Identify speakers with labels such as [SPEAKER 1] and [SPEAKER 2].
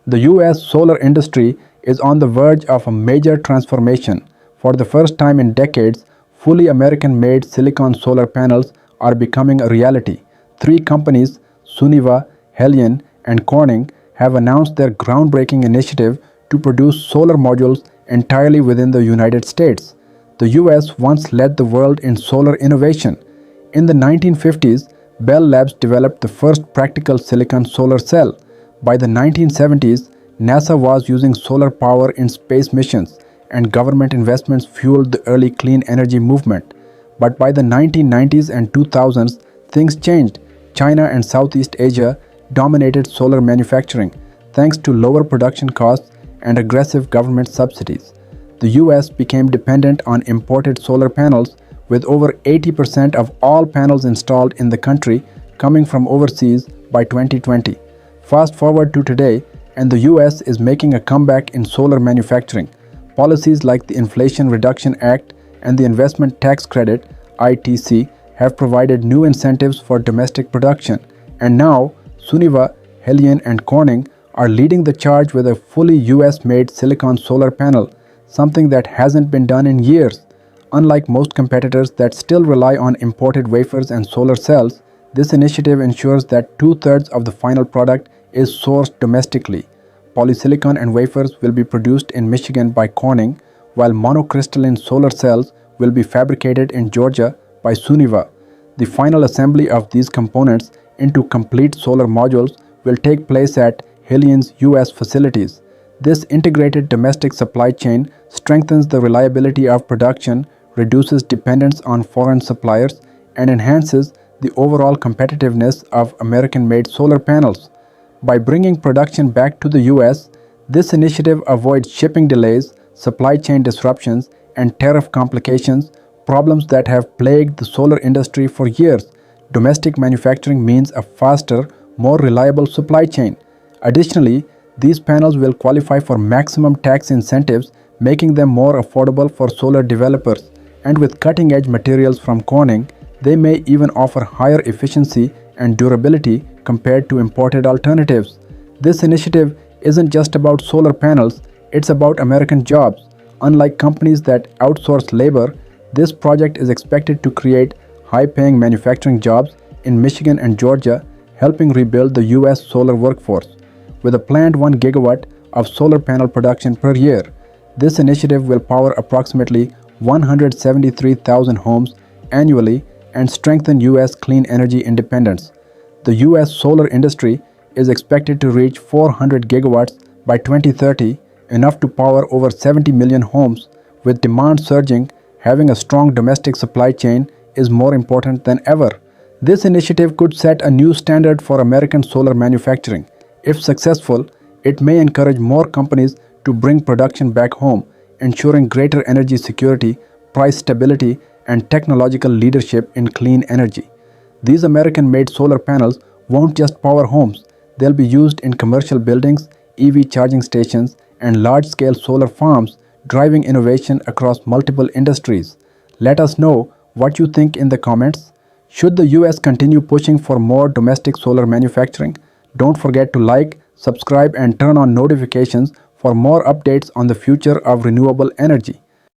[SPEAKER 1] The US solar industry is on the verge of a major transformation. For the first time in decades, fully American-made silicon solar panels are becoming a reality. Three companies, Suniva, Helion, and Corning, have announced their groundbreaking initiative to produce solar modules entirely within the United States. The US once led the world in solar innovation. In the 1950s, Bell Labs developed the first practical silicon solar cell. By the 1970s, NASA was using solar power in space missions, and government investments fueled the early clean energy movement. But by the 1990s and 2000s, things changed. China and Southeast Asia dominated solar manufacturing, thanks to lower production costs and aggressive government subsidies. The US became dependent on imported solar panels, with over 80% of all panels installed in the country coming from overseas by 2020. Fast forward to today, and the US is making a comeback in solar manufacturing. Policies like the Inflation Reduction Act and the Investment Tax Credit (ITC) have provided new incentives for domestic production, and now Suniva, Helion, and Corning are leading the charge with a fully US-made silicon solar panel, something that hasn't been done in years. Unlike most competitors that still rely on imported wafers and solar cells, this initiative ensures that two-thirds of the final product is sourced domestically. Polysilicon and wafers will be produced in Michigan by Corning, while monocrystalline solar cells will be fabricated in Georgia by Suniva. The final assembly of these components into complete solar modules will take place at Helion's US facilities. This integrated domestic supply chain strengthens the reliability of production, reduces dependence on foreign suppliers, and enhances the overall competitiveness of American-made solar panels. By bringing production back to the US, this initiative avoids shipping delays, supply chain disruptions, and tariff complications, problems that have plagued the solar industry for years. Domestic manufacturing means a faster, more reliable supply chain. Additionally, these panels will qualify for maximum tax incentives, making them more affordable for solar developers. And with cutting-edge materials from Corning, they may even offer higher efficiency and durability compared to imported alternatives. This initiative isn't just about solar panels, it's about American jobs. Unlike companies that outsource labor, this project is expected to create high-paying manufacturing jobs in Michigan and Georgia, helping rebuild the US solar workforce. With a planned 1 gigawatt of solar panel production per year, this initiative will power approximately 173,000 homes annually and strengthen US clean energy independence. The US solar industry is expected to reach 400 gigawatts by 2030, enough to power over 70 million homes. With demand surging, having a strong domestic supply chain is more important than ever. This initiative could set a new standard for American solar manufacturing. If successful, it may encourage more companies to bring production back home, ensuring greater energy security, price stability, and technological leadership in clean energy. These American-made solar panels won't just power homes, they'll be used in commercial buildings, EV charging stations, and large-scale solar farms, driving innovation across multiple industries. Let us know what you think in the comments. Should the US continue pushing for more domestic solar manufacturing? Don't forget to like, subscribe, and turn on notifications for more updates on the future of renewable energy.